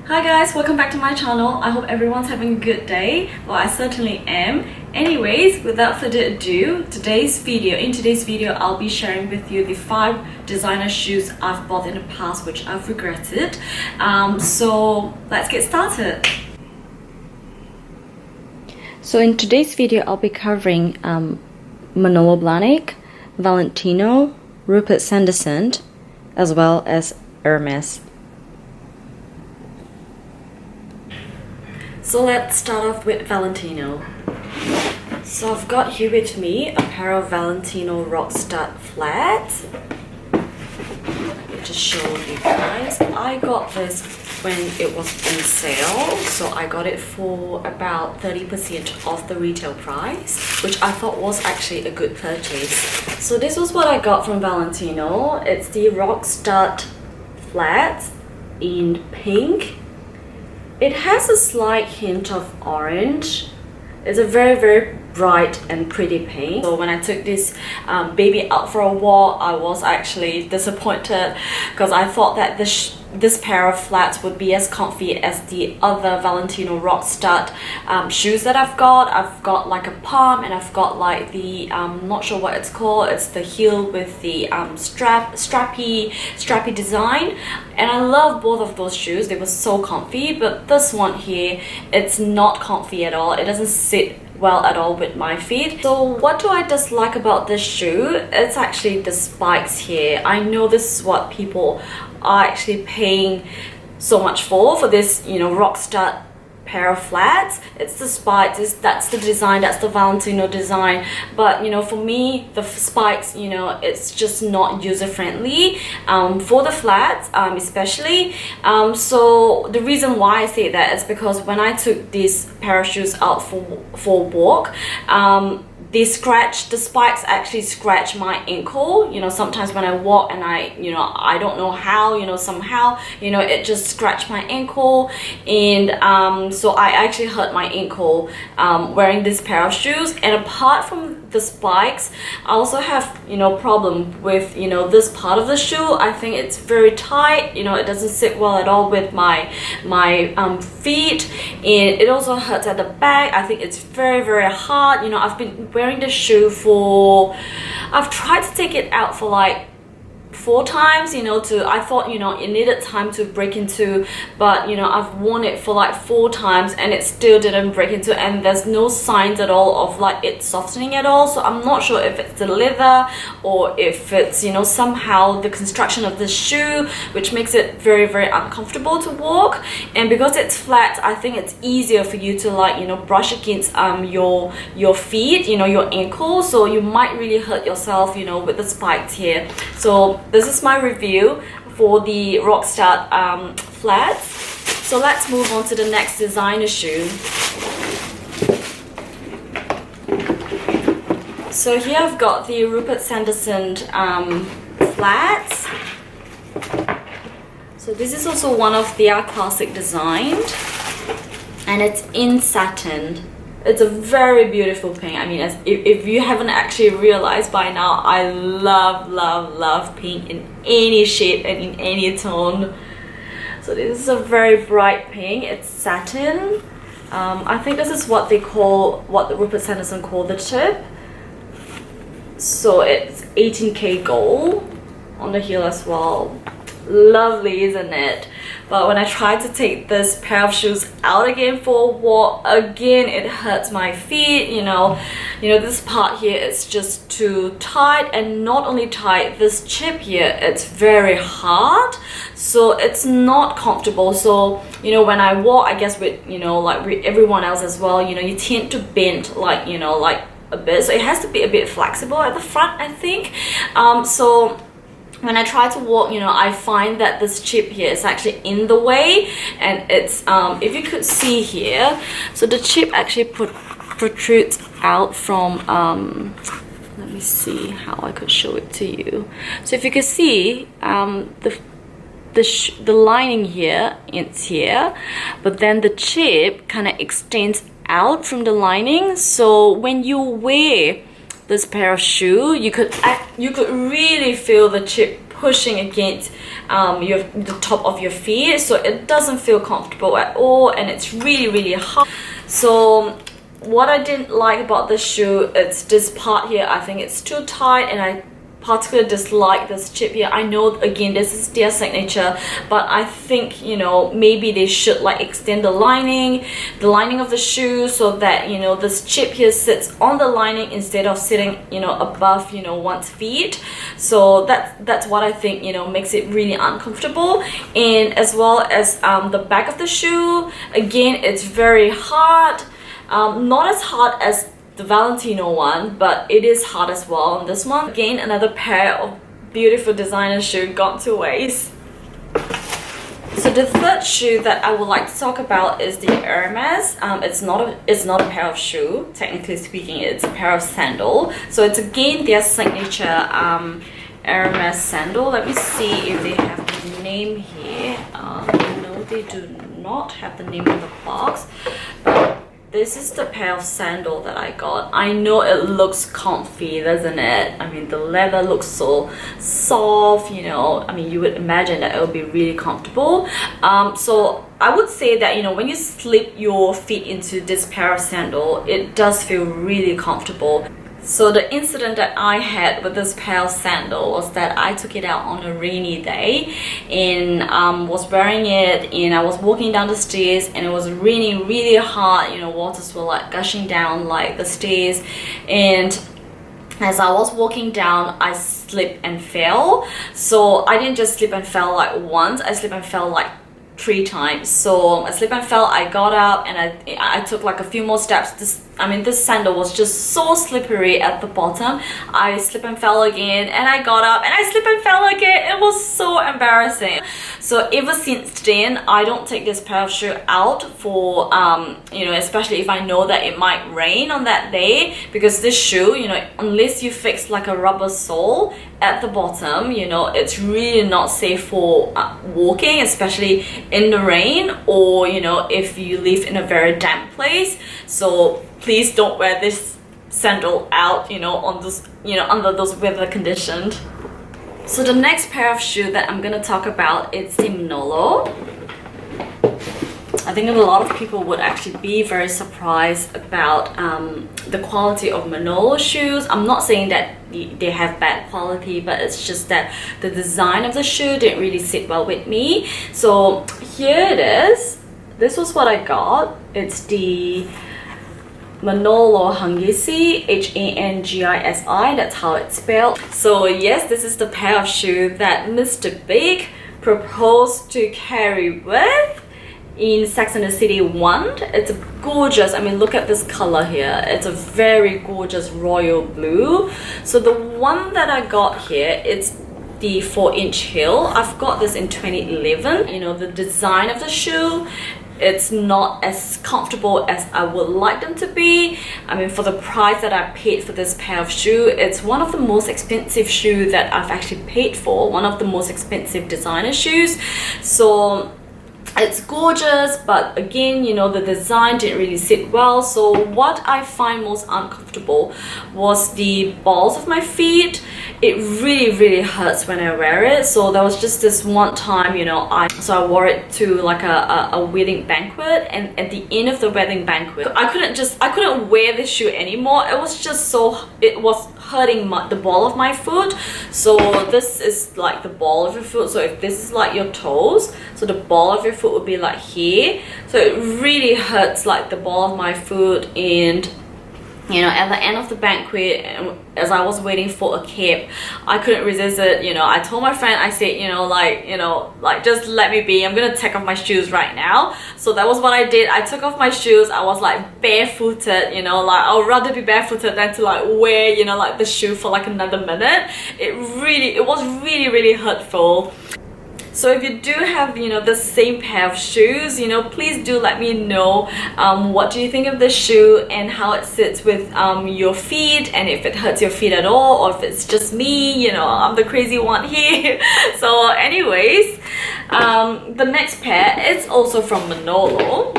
Hi guys, welcome back to my channel. I hope everyone's having a good day. Well, I certainly am. Anyways, without further ado, in today's video I'll be sharing with you the 5 designer shoes I've bought in the past which I've regretted. So let's get started. So in today's video I'll be covering Manolo Blahnik, Valentino, Rupert Sanders, as well as Hermes. So let's start off with Valentino. So I've got here with me a pair of Valentino Rockstud flats. Let me just show you guys. I got this when it was on sale, so I got it for about 30% off the retail price, which I thought was actually a good purchase. So this was what I got from Valentino. It's the Rockstud flats in pink. It has a slight hint of orange. It's a very bright and pretty pink. So when I took this baby out for a walk, I was actually disappointed because I thought that this pair of flats would be as comfy as the other Valentino Rockstud shoes that I've got. I've got like a palm and I've got like the not sure what it's called. It's the heel with the strappy design, and I love both of those shoes. They were so comfy, but this one here, it's not comfy at all. It doesn't sit well at all with my feet. So what do I dislike about this shoe? It's actually the spikes here. I know this is what people are actually paying so much for this, you know, Rockstud pair of flats. It's the spikes, that's the design, that's the Valentino design. But you know, for me, the spikes, you know, it's just not user friendly for the flats, especially. So the reason why I say that is because when I took this pair of shoes out for a walk, the spikes actually scratch my ankle. You know, sometimes when I walk and I don't know how, you know, somehow, you know, it just scratched my ankle, and so I actually hurt my ankle wearing this pair of shoes. And apart from the spikes, I also have, you know, problem with, you know, this part of the shoe. I think it's very tight, you know, it doesn't sit well at all with my feet, and it also hurts at the back. I think it's very hard. You know, I've been wearing this shoe I've tried to take it out for like 4 times, you know, I thought, you know, it needed time to break into, but you know, I've worn it for like 4 times and it still didn't break into, and there's no signs at all of like it softening at all. So I'm not sure if it's the leather or if it's, you know, somehow the construction of this shoe which makes it very uncomfortable to walk. And because it's flat, I think it's easier for you to like, you know, brush against your feet, you know, your ankle, so you might really hurt yourself, you know, with the spikes here. So this is my review for the Rockstud flats. So let's move on to the next designer shoe. So here I've got the Rupert Sanders flats. So this is also one of their classic designs, and it's in satin. It's a very beautiful pink. I mean, if you haven't actually realized by now, I love pink in any shade and in any tone. So this is a very bright pink. It's satin. I think this is what the Rupert Sanders call the tip. So it's 18K gold on the heel as well. Lovely, isn't it? But when I tried to take this pair of shoes out again for a walk, again it hurts my feet. You know this part here is just too tight, and not only tight, this chip here, it's very hard, so it's not comfortable. So you know, when I walk, I guess with, you know, like with everyone else as well, you know, you tend to bend like, you know, like a bit, so it has to be a bit flexible at the front, I think. So when I try to walk, you know, I find that this chip here is actually in the way, and it's if you could see here, so the chip actually protrudes out from let me see how I could show it to you. So if you could see, the lining here, it's here, but then the chip kind of extends out from the lining. So when you wear this pair of shoe, you could really feel the chip pushing against the top of your feet, so it doesn't feel comfortable at all, and it's really hard. So what I didn't like about this shoe, it's this part here. I think it's too tight, and I particularly dislike this chip here. I know, again, this is their signature, but I think, you know, maybe they should like extend the lining of the shoe, so that, you know, this chip here sits on the lining instead of sitting, you know, above, you know, one's feet. So that's what I think, you know, makes it really uncomfortable. And as well as the back of the shoe, again, it's very hard. Not as hard as the Valentino one, but it is hard as well on this one. Again, another pair of beautiful designer shoe gone to waste. So the third shoe that I would like to talk about is the Hermes. It's not a pair of shoe, technically speaking. It's a pair of sandal. So it's again their signature Hermes sandal. Let me see if they have the name here. No, they do not have the name on the box. But this is the pair of sandal that I got. I know it looks comfy, doesn't it? I mean, the leather looks so soft, you know. I mean, you would imagine that it would be really comfortable. So I would say that, you know, when you slip your feet into this pair of sandal, it does feel really comfortable. So the incident that I had with this pair of sandal was that I took it out on a rainy day, and was wearing it, and I was walking down the stairs, and it was raining really hard. You know, waters were like gushing down like the stairs, and as I was walking down, I slipped and fell. So I didn't just slip and fell like once, I slipped and fell like 3 times. So I slipped and fell, I got up, and I took like a few more steps. This sandal was just so slippery at the bottom. I slipped and fell again, and I got up, and I slipped and fell again. It was so embarrassing. So ever since then, I don't take this pair of shoe out for you know, especially if I know that it might rain on that day, because this shoe, you know, unless you fix like a rubber sole at the bottom, you know, it's really not safe for walking, especially in the rain, or, you know, if you live in a very damp place. So please don't wear this sandal out, you know, on this, you know, under those weather conditions. So the next pair of shoe that I'm gonna talk about is the Manolo. I think a lot of people would actually be very surprised about the quality of Manolo shoes. I'm not saying that they have bad quality, but it's just that the design of the shoe didn't really sit well with me. So here it is. This was what I got. It's the Manolo Hangisi, Hangisi, that's how it's spelled. So yes, this is the pair of shoes that Mr. Big proposed to carry with in Sex and the City 1. It's gorgeous. I mean, look at this color here. It's a very gorgeous royal blue. So the one that I got here, it's the 4-inch heel. I've got this in 2011. You know, the design of the shoe, it's not as comfortable as I would like them to be. I mean, for the price that I paid for this pair of shoe, it's one of the most expensive shoes that I've actually paid for, one of the most expensive designer shoes. So it's gorgeous, but again, you know, the design didn't really sit well. So what I find most uncomfortable was the balls of my feet. It really hurts when I wear it. So there was just this one time, you know, I wore it to like a wedding banquet, and at the end of the wedding banquet, I couldn't wear this shoe anymore. It was just so, it was hurting the ball of my foot. So this is like the ball of your foot. So if this is like your toes, so the ball of your foot would be like here. So it really hurts like the ball of my foot. And you know, at the end of the banquet, as I was waiting for a cab, I couldn't resist it. You know, I told my friend, I said, you know, like just let me be, I'm gonna take off my shoes right now. So that was what I did. I took off my shoes. I was like barefooted, you know, like I would rather be barefooted than to like wear, you know, like the shoe for like another minute. It was really hurtful. So if you do have, you know, the same pair of shoes, you know, please do let me know what do you think of the shoe and how it sits with your feet, and if it hurts your feet at all, or if it's just me, you know, I'm the crazy one here. So anyways, the next pair is also from Manolo.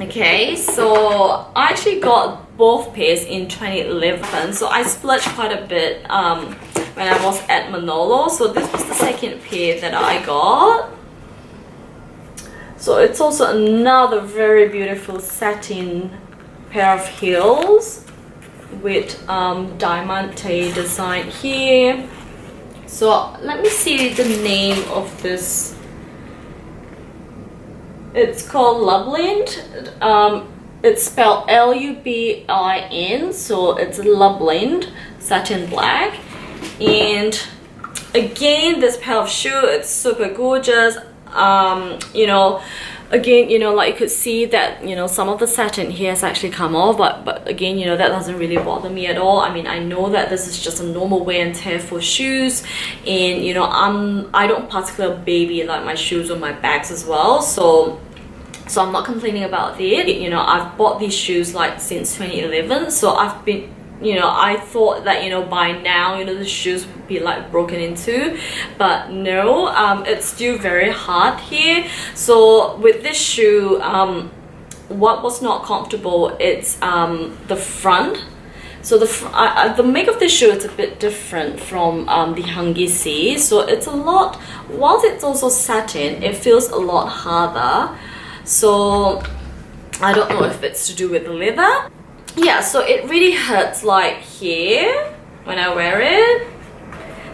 Okay, so I actually got both pairs in 2011, so I splurged quite a bit when I was at Manolo. So this was the second pair that I got. So it's also another very beautiful satin pair of heels with diamante design here. So let me see the name of this. It's called Loveland. It's spelled Lublin, so it's Loveland satin black. And again, this pair of shoe, it's super gorgeous. You know, again, you know, like you could see that, you know, some of the satin here has actually come off, but again, you know, that doesn't really bother me at all. I mean, I know that this is just a normal wear and tear for shoes, and you know, I don't particularly baby like my shoes or my bags as well, so I'm not complaining about it. You know, I've bought these shoes like since 2011, so I've been, you know, I thought that, you know, by now, you know, the shoes would be like broken into, but no, it's still very hard here. So with this shoe, what was not comfortable, it's the front. So the make of this shoe is a bit different from the Hangisi. So it's a lot, whilst it's also satin, it feels a lot harder. So I don't know if it's to do with the leather. Yeah, so it really hurts like here when I wear it.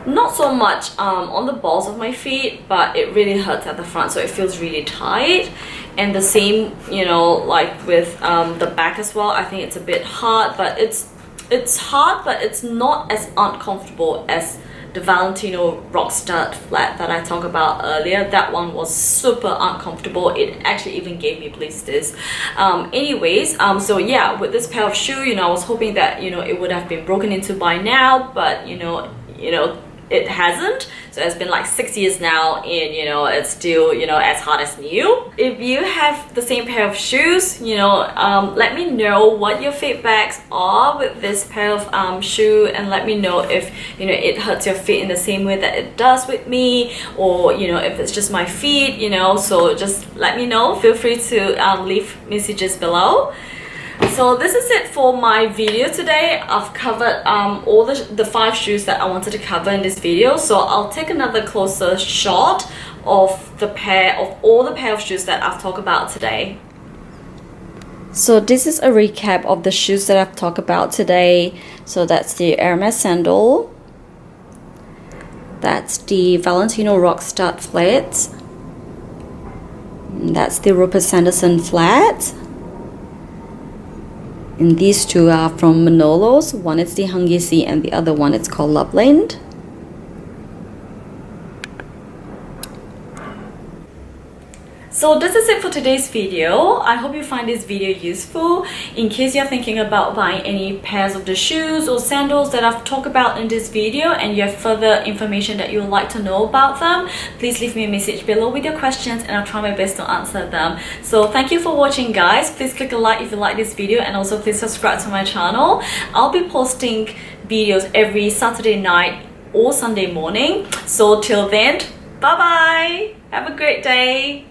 Not so much on the balls of my feet, but it really hurts at the front, so it feels really tight. And the same, you know, like with the back as well. I think it's a bit hard, but it's hard, but it's not as uncomfortable as the Valentino Rockstud flat that I talked about earlier. That one was super uncomfortable. It actually even gave me blisters. Anyways, so yeah, with this pair of shoe, you know, I was hoping that, you know, it would have been broken into by now, but you know, it hasn't. So it's been like 6 years now, and you know, it's still, you know, as hard as new. If you have the same pair of shoes, you know, let me know what your feedbacks are with this pair of shoe, and let me know if, you know, it hurts your feet in the same way that it does with me, or you know, if it's just my feet, you know. So just let me know. Feel free to leave messages below. So this is it for my video today. I've covered all the 5 shoes that I wanted to cover in this video. So I'll take another closer shot of all the pair of shoes that I've talked about today. So this is a recap of the shoes that I've talked about today. So that's the Hermes sandal. That's the Valentino Rockstud flats. That's the Rupert Sanderson flat. And these two are from Manolo's. One is the Hangisi and the other one is called Loveland. So this is it for today's video. I hope you find this video useful. In case you're thinking about buying any pairs of the shoes or sandals that I've talked about in this video, and you have further information that you would like to know about them, please leave me a message below with your questions and I'll try my best to answer them. So thank you for watching, guys. Please click a like if you like this video, and also please subscribe to my channel. I'll be posting videos every Saturday night or Sunday morning. So till then, bye bye. Have a great day.